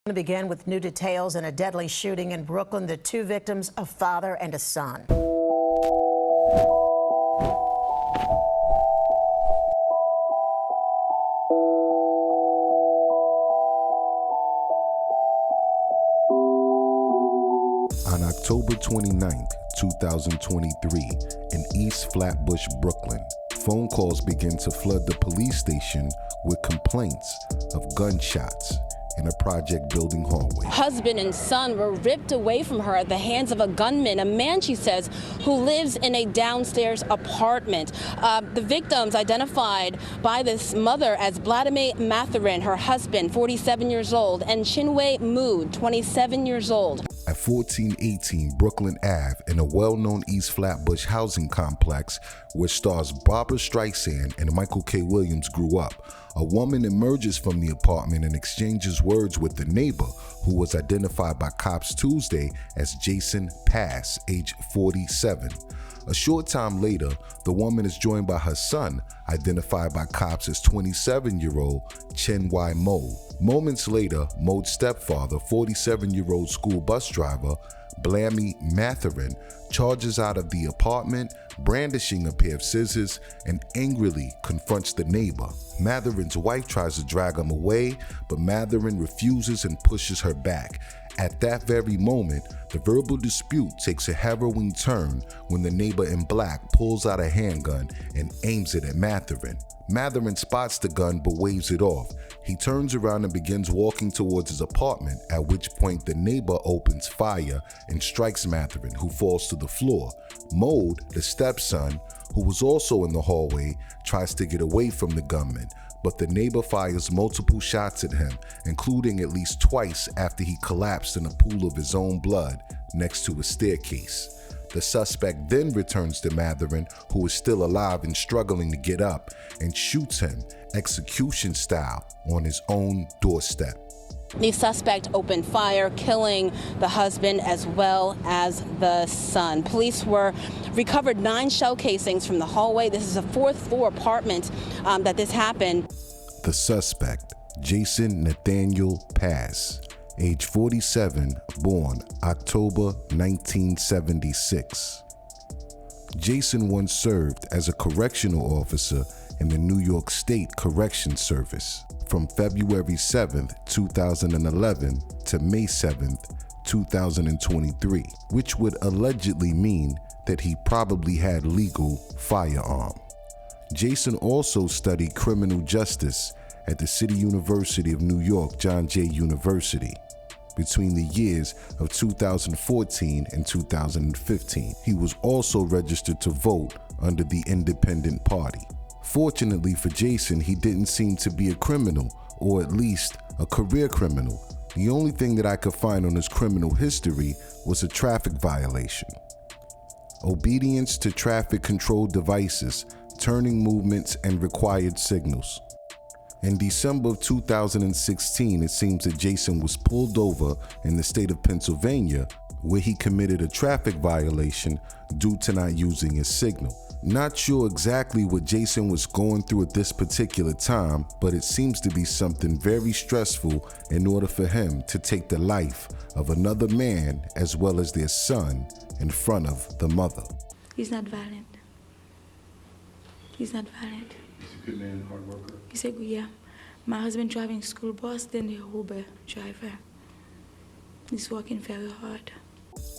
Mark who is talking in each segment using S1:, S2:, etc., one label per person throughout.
S1: To begin with new details in a deadly shooting in Brooklyn. The two victims, a father and a son.
S2: On October 29, 2023, in East Flatbush, Brooklyn, phone calls began to flood the police station with complaints of gunshots in a project building hallway.
S3: Husband and son were ripped away from her at the hands of a gunman, a man, she says, who lives in a downstairs apartment. The victims identified by this mother as Vladimir Mathurin, her husband, 47 years old, and Chinwe Mood, 27 years old.
S2: At 1418 Brooklyn Ave, in a well-known East Flatbush housing complex where stars Barbra Streisand and Michael K. Williams grew up, a woman emerges from the apartment and exchanges words with the neighbor, who was identified by cops Tuesday as Jason Pass, age 47. A short time later, the woman is joined by her son, identified by cops as 27-year-old Chinwe Mo. Moments later, Mo's stepfather, 47-year-old school bus driver Vladimir Mathurin, charges out of the apartment, brandishing a pair of scissors, and angrily confronts the neighbor. Mathurin's wife tries to drag him away, but Mathurin refuses and pushes her back. At that very moment, the verbal dispute takes a harrowing turn when the neighbor in black pulls out a handgun and aims it at Mathurin. Mathurin spots the gun but waves it off. He turns around and begins walking towards his apartment, at which point the neighbor opens fire and strikes Mathurin, who falls to the floor. Mode, the stepson, who was also in the hallway, tries to get away from the gunman, but the neighbor fires multiple shots at him, including at least twice after he collapsed in a pool of his own blood next to a staircase. The suspect then returns to Mathurin, who is still alive and struggling to get up, and shoots him execution style on his own doorstep.
S3: The suspect opened fire, killing the husband as well as the son. Police recovered 9 shell casings from the hallway. This is a 4th-floor apartment that this happened.
S2: The suspect, Jason Nathaniel Pass, age 47, born October 1976. Jason once served as a correctional officer in the New York State Corrections Service from February 7, 2011 to May 7, 2023, which would allegedly mean that he probably had legal firearm. Jason also studied criminal justice at the City University of New York, John Jay University, between the years of 2014 and 2015. He was also registered to vote under the Independent Party. Fortunately for Jason, he didn't seem to be a criminal, or at least a career criminal. The only thing that I could find on his criminal history was a traffic violation. Obedience to traffic control devices, turning movements, and required signals. In December of 2016, it seems that Jason was pulled over in the state of Pennsylvania, where he committed a traffic violation due to not using his signal. Not sure exactly what Jason was going through at this particular time, but it seems to be something very stressful in order for him to take the life of another man as well as their son in front of the mother.
S4: He's not violent. He's not violent.
S5: He's a good man, hard worker.
S4: He's a good, yeah. My husband driving school bus, then the Uber driver. He's working very hard.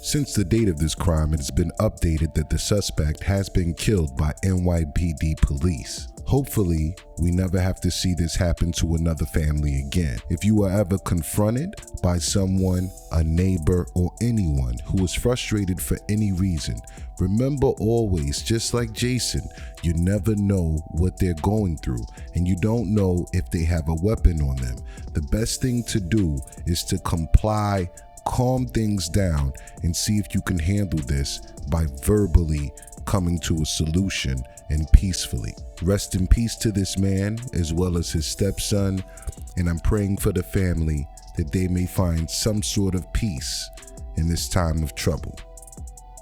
S2: Since the date of this crime, it has been updated that the suspect has been killed by NYPD police. Hopefully, we never have to see this happen to another family again. If you are ever confronted by someone, a neighbor, or anyone who is frustrated for any reason, remember always, just like Jason, you never know what they're going through, and you don't know if they have a weapon on them. The best thing to do is to comply, calm things down, and see if you can handle this by verbally coming to a solution and peacefully. Rest in peace to this man as well as his stepson, and I'm praying for the family that they may find some sort of peace in this time of trouble.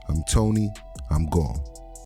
S2: I'm Tony, I'm gone.